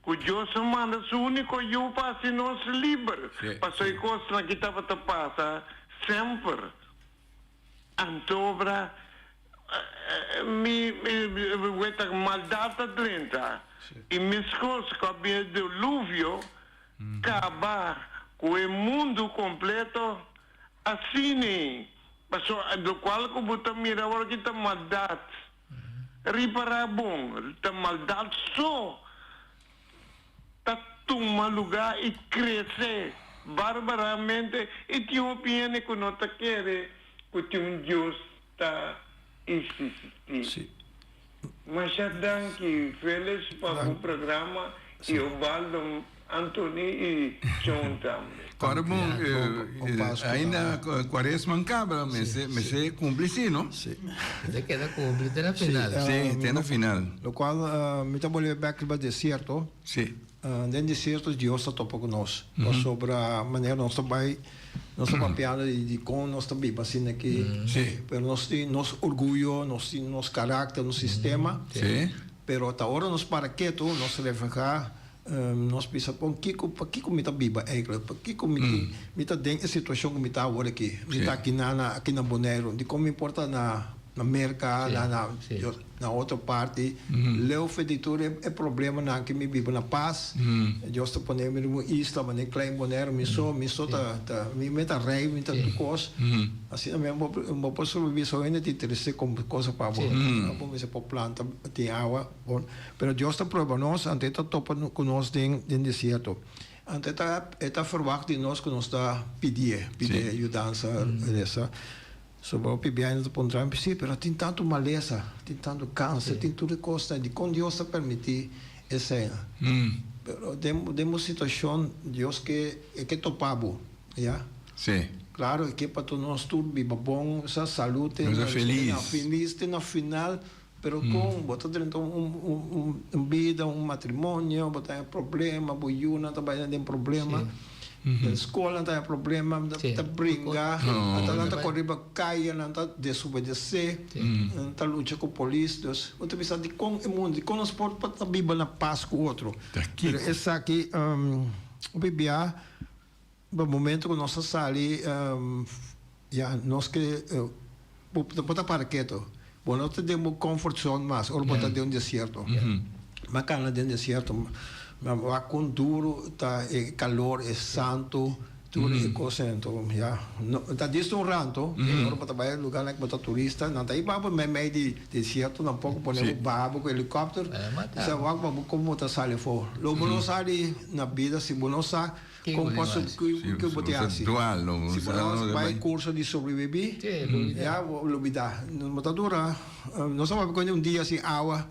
que Deus manda o único eu passe nós livre. Passou e coisa que estava a passar sempre. Antobra, me maldade dentro. E minhas coisas que havia dilúvio, acabar com o mundo completo, assim, passou do qual que você mira agora que está maldade, reparar bom, está maldade só, está tomar lugar e crescer barbaramente, e tem uma opinião que não está querendo, que tem Deus está insistindo. Mas já dá que feliz para o programa e o Baldo Anthony e John também. Agora, bom, ainda Quaresma acaba, mas se cumpre sim, não? Sim. Te queda cumple na final. Sim, tem na final. Lo qual, me trabalhei back no deserto. Sim. Dentro do deserto, Deus está topo conosco. Sobre a maneira nós trabalhamos, nós estamos piano de como nós estamos assim aqui. Sim. Pero nós temos nosso orgulho, nosso caráter, nosso sistema. Sim. Pero até agora nós para quieto, nós refletir. Nós pensamos, por que me está viva eigenlijk? Por que me está dentro da situação que me está agora aqui? Me está aqui na Bonaire, de como importa na América, na outra parte. Leu feditura é problema na que me vive na paz. Eu estou ponendo no Ista, mas nem klein Bonaire, me meta rei, me está coisa. Assim mesmo, uma pessoa vive só ainda te interessa como coisa para você. Como se pode planta, tem água. Mas Deus está provando nós, antes está topando conosco dentro do deserto. Antes está verwacht de nós que nós está pedir ajudança dessa. Sobre o PBI não pode entrar, sim, mas tem tanto maleza, tem tanto câncer, tem tudo coisa de como Deus está permitir essa. Mas temos situação Deus que topabo, já? Sim. Claro que para todos nós tudo viva bom, essa saúde, feliz, tem na final, pero com botar dentro vida, matrimônio, botar problema, boiuna, trabalhando em problema. Na escola não tem problema, não brincar, não está correr para cair, não está desobedecer, não está lutar com a polícia. Você pensa de como é mundo, de como nós podemos viver na paz com o outro. Essa aqui, o BBA, no momento que nós saímos, nós que podemos parar quieto. Bom, nós temos comfort zone mais, ou podemos ter deserto. Mas cá no deserto, mas com duro, tá, calor, é santo, tudo é coisa, então, já. Tá disso um ranto, agora para trabalhar no lugar que está turista, não tá aí para meio de deserto, não pouco podemos babo com helicóptero, se vai para como tá saindo fora. Logo não sai na vida, se não sai, como posso que botar assim. Se não vai curso de sobreviver, já vou vida, não tá dura, não sabe quando dia assim água.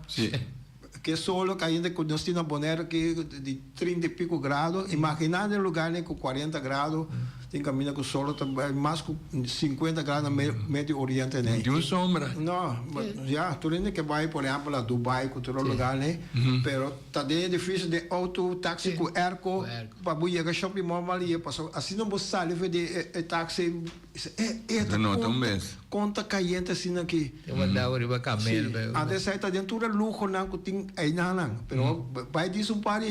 Que solo caindo com nós temos na Bonaire que de 30 e pico graus, imaginando um lugar com 40 graus, tem caminho com solo mais com 50 graus no Médio Oriente, né? De uma sombra. Não, já, tu ainda que vai, por exemplo, a Dubai, com todo lugar, né? Pero tá difícil de auto, táxi com erco, para ir a shopping mall ali, passou, assim não você sabe de táxi, conta caindo assim aqui. Eu vou dar o camelo. Até sai tá dentro do luxo não que tem aí não, pero vai disso para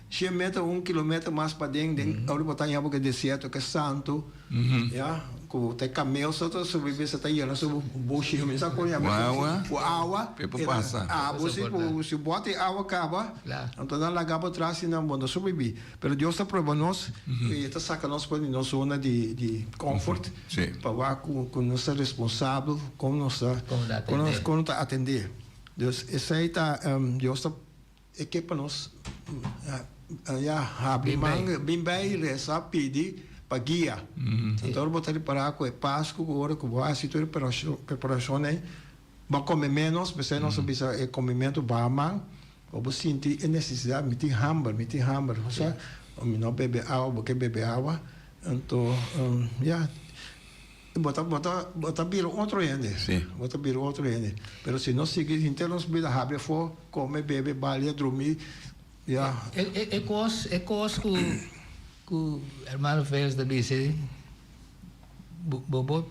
100 metros, 1 quilômetro mais para dentro, agora botar em água deserto, que é santo, já, com tem camelo, só tu sobreviver, você tá aí, não sobre bucho, mas sabe qual água, se bota água acaba, então não larga atrás e não pode sobreviver. Pero Deus está provando nós e está sacando nós para nossa zona de conforto, para com nossa responsável, como nossa, como está atender. Deus, essa aí tá, Deus está equipa nós. Abre manga, bem bem, reza, pedir para guia. Então, eu vou preparar com o Páscoa, agora com a preparação, né? Vai comer menos, mas nós sabemos que comimento vai mal. Vou sentir a necessidade, me tem hambre, sabe? Não bebe água, porque bebe água. Então, botar vir outro ende. Botar vir outro ende. Mas se não seguir, então, nós vamos abrir fogo, comer, beber, balia, dormir. É coisa que o irmão Félix da disse, vou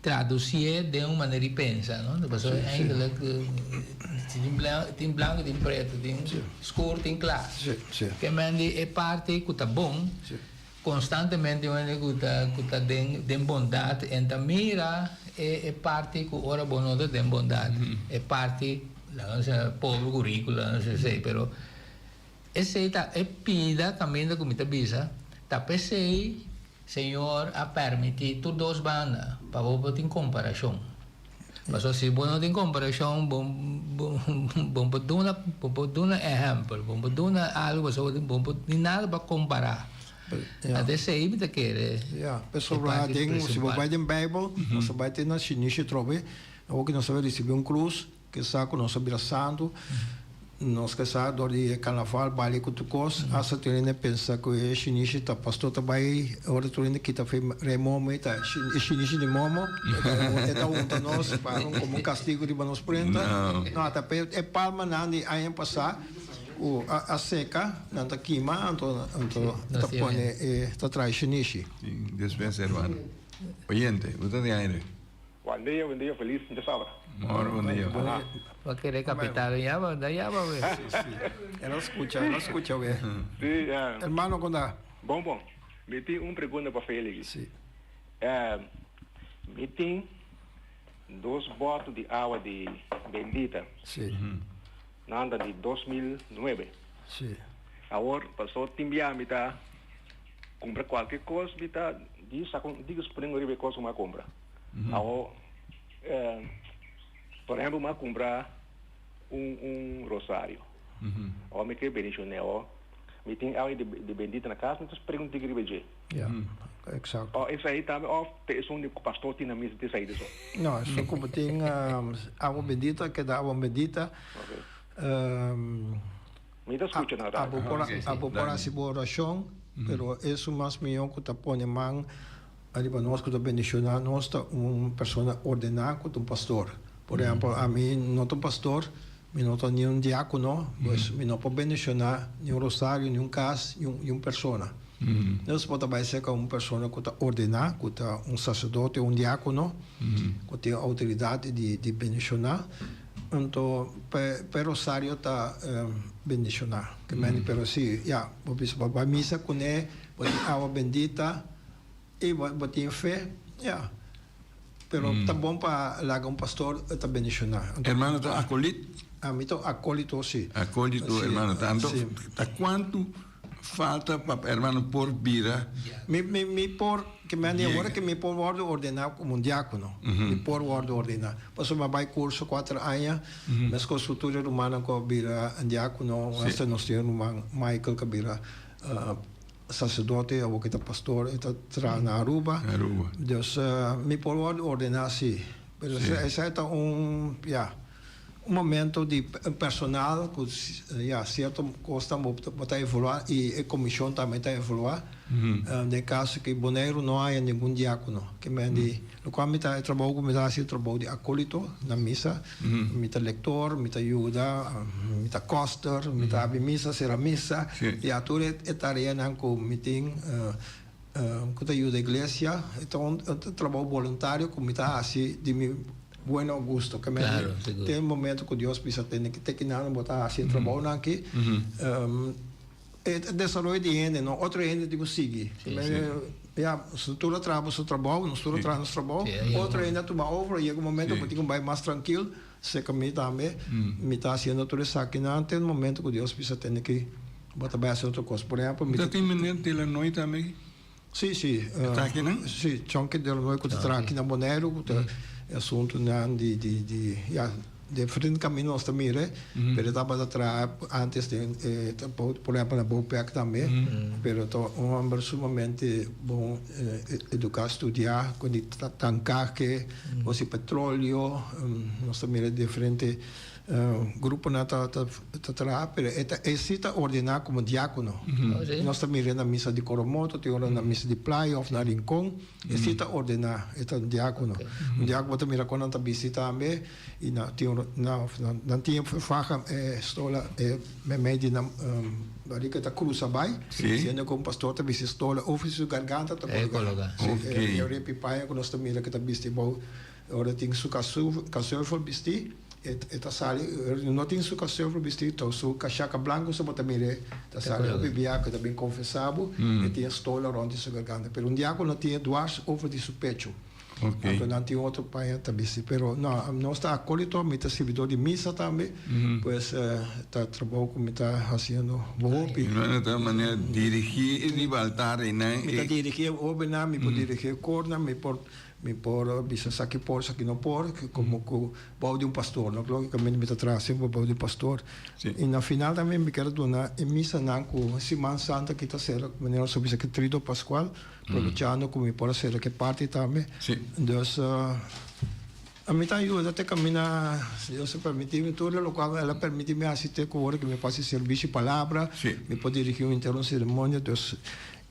traduzir de uma maneira de pensar, não? A pessoa ainda tem branco, tem preto, tem escuro, tem claro. Que é parte que está bom, constantemente que está de bondade, então mira é parte que ora bonota de bondade, é parte la pobre currícula, no sé, pero esse é pida também da comida bisa. Tá pensei, senhor, a permitir tu dois bandas para você ter comparação. Mas se você não tem comparação, bom para dar um exemplo, bom para dar algo, bom para nada para comparar. Até sei que quer. Pessoal, tem se você vai em Bible, nós vai ter na Chinese trove, ou que nós vai receber cruz, que saco nós vai santo. Nós que sabe do carnaval baile com tu cos, asa tu ainda pensa que é chinês tá pastor também, agora tu ainda que tá fez remomo tá chinês de momo, tá um nós para como castigo de nós prenda. Não, tá é palma nani aí passar a seca, não tá queima, então tá põe tá traz chinês. Dispensa hermano. Oyente, usted de aire. Buen día, feliz de sábado. Buen día. Va a querer capital, ya va, ve. Ela escucha, ve. Sí, hermano, quando bom. Me tem uma pergunta para Félix. Sim. Me tem 2 botes de água de bendita. Sim. Nada de 2009. Sim. Agora, passou timbiar, me tá compra qualquer coisa, me tá diz por aí coisa uma compra. Agora, por exemplo, uma comprar rosário. Ou me quer bendicionar, me tem água de bendita na casa, então pergunta que ele exato. Ou isso aí também, ou pessoa de pastor tem na mesa de saída só. Não, isso como tem água bendita, que dá água bendita. Me dá escuta na rádio. A população oração, pero isso mais melhor que tá põe man, arriba nós que tá bendicionar, nós tá pessoa ordenada com um pastor. Por exemplo, a mim não tô pastor, me não tô nenhum diácono, mas me não pode bendicionar nenhum rosário, nenhum cas, nenhum pessoa. Nós podemos ser uma pessoa que está ordenada, que está sacerdote, diácono, que tem a autoridade de bendicionar. Então, o rosário está bendicionar. Que pero sim, para missa com ele, para água bendita e para fé, pero tá bom para lá pastor está bendicionar. Hermano, está acólito? A mim está acólito, sim. Acólito, hermano. Tá quanto falta para hermano por vida? Me por que me agora que me por ordem ordenar como diácono. Me por ordem ordenar. Passou vai curso 4 anos, mas com estrutura humana com vira diácono, essa nós temos Michael que vira sacerdote, ou que está pastor, está na Aruba. Deus me por ordem ordenar sim. Pero esse é momento de personal que certo costa botar evoluir e a comissão também está evoluir. No caso que Bonaire não há nenhum diácono que me diz, no qual me está trabalho como está assim trabalho de acólito na missa, me está lector, me está ajuda, me está coster, me está abrir missa, será missa e a toda é tarefa não com meeting que ajuda a igreja, então trabalho voluntário como está assim de mim bueno gusto que claro, tem um momento que Deus precisa ter que não botar assim trabalho aqui desenvolver de gente não outra gente tipo seguir estrutura trabalho estrutura trabalho outra gente toma over e chega um momento que vai mais tranquilo se que me também me está fazendo tudo isso aqui não tem um momento que Deus precisa ter que botar bem essa outra coisa por exemplo me tem menino de la noite também sim está aqui não sim chonque de la noite que está aqui na Bonaire assunto de frente caminho nós também pero estava atrás antes de por exemplo na BOPEC também pero um homem sumamente bom educar estudar quando tancar que você petróleo nós também diferente grupo na atrás pero está ordenar como diácono nós também na missa de Coromoto tem na missa de Playa of na Rincón está ordenar está diácono diácono também quando está visita também e na tinha faca estola me mede na barriga da cruz vai sendo como pastor também se estola ofício garganta tá colocar eu repipaia quando nós também que tá visto bom ora tem su caçou for visti eta sali não tem su caçou for visti então su cachaca branco só botar mire tá sali bebia que também confessava e tinha estola onde su garganta pero diácono tinha duas over de su pecho Okay. Então, não tem outro pai também. Pero, não está acolhido, me está servidor de missa também. Pues, está trabalhando como está fazendo hopi. De tal maneira, dirigir e altar, né? Me está dirigindo hopi, me pode dirigir corna, me por bisa saki não por, como o pau de pastor, não? Logicamente me está trazendo o pau de pastor. E na final também me quero donar em missa não com Simão Santa que está sendo maneira sobre que Trido Pascual, aproveitando como por ser que parte também. Então, a mim está ajuda até caminhar, se Deus permitir, tudo o qual ela permite-me assistir com o que me passe serviço e palavra, me pode dirigir um inteiro cerimônia, então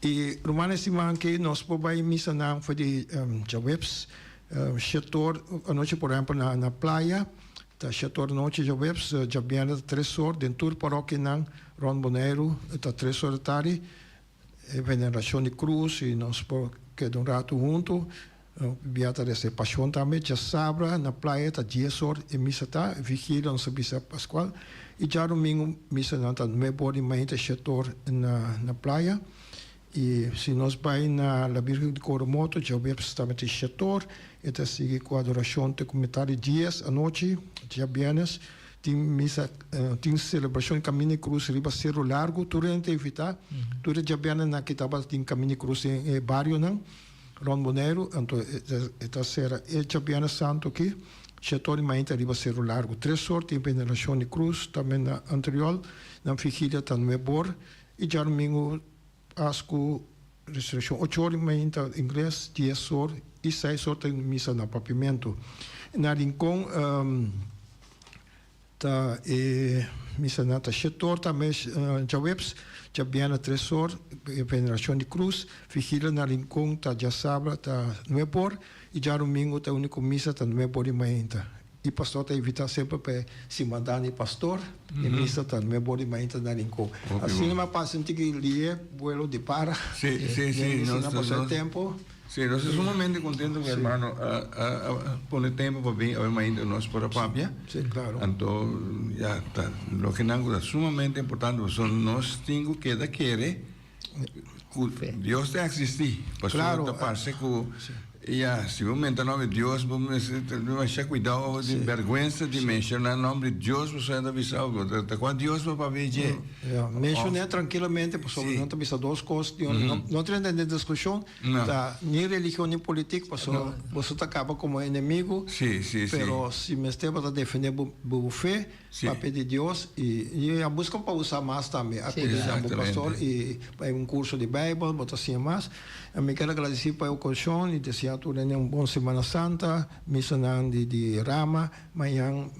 e Romana Simão que nós podemos missa não foi de Jawebs, setor a noite por exemplo na praia, tá setor noite Jawebs, já bem 3 horas dentro paróquia não Ron Boneiro, tá 3 horas da tarde, veneração de cruz e nós que um rato junto, beata dessa paixão também, já sabra na praia tá 10 horas e missa tá vigília nossa missa pascual e já domingo missa não tá no body mais setor na praia. E se nós vamos na Virgem de Coromoto, já vemos também o setor, e está seguindo com a adoração de comunitário dias, à noite, já viernes, tem missa, tem celebração em Caminho Cruz, riba Cerro Largo, tudo é evitar, tudo já viernes na que estava em Caminho Cruz em barrio, não? Ron Boneiro, então, esta será, e já viernes santo aqui, setor em Mainta, riba Cerro Largo, 3 horas, tem veneração de cruz, também na anterior, na vigília está no Ebor, e já domingo, Asco, restrição 8 horas em inglês, 10 horas e 6 horas em missa no papiamento. Na Rincón, tá missa na setor também, já webs, já bem na 3 horas, veneração de cruz, vigília na Rincón, tá já sábado, tá 9 horas, e já domingo, tá único missa, tá 9 horas e meia. E pastor está evitando sempre para se mandar no pastor, e missa está no meu body mais na Rincón. Assim, uma paciente que lia, vuelo de para. Sim, nós tempo. Sim, nós estamos sumamente contentos, meu irmão, a poner tempo para vir a ainda nós para a papia. Sim, claro. Então, já está. O que não é sumamente importante, nós temos que querer Deus tem que existir. Claro. Parece que ja, se o momento nome de Deus, vamos ter cuidado de vergonha de mencionar o nome de Deus, você ainda avisa algo. Quando Deus vai ver, mencionei tranquilamente, pessoal, não tem visto 2 coisas, não tem de discussão, nem religião nem política, pessoal, você acaba como inimigo, mas se me esteve para defender a fé, para pedir Deus, e a busca para usar mais também, a pedir o pastor, e para um curso de Bíblia, botar assim mais. Eu me quero agradecer para o colchão e desejar tu uma boa Semana Santa, missa de Rama, amanhã,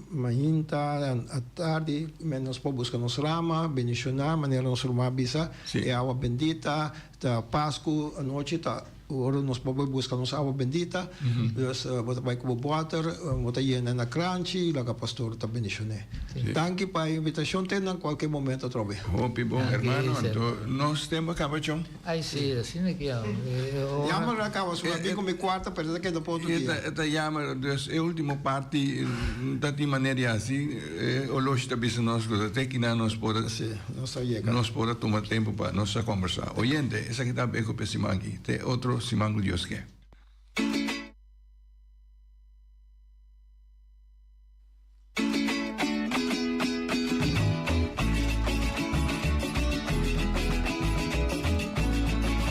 à tarde, nós podemos buscar nossa Rama, bendicionar, maneira nossa Rama bisa, e água bendita, da Páscoa, à noite, agora nós podemos buscar nossa água bendita, vai com o water, bota llena na crunch, lá o pastor está bendicionando. Danke para a invitação, tem em qualquer momento trove. Hope bom, irmão, então nós temos acabado. Ai, sim, assim é que é. Llama na casa, sua amigo me quarta, pero que depois do dia. Esta llama, dus a última parte, de maneira assim, o loja da bisa nós, até que nós podemos tomar tempo para nós conversar. Oyente, essa aqui está bem com o Simangi, tem outro Simango Deus que.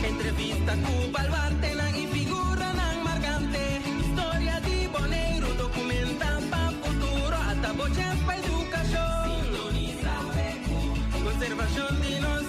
Entrevista Cuba al Bartelan y figura nan marcante. Historia de Boneiro documenta pa futuro hasta voces pa educación. Sintoniza conservación de los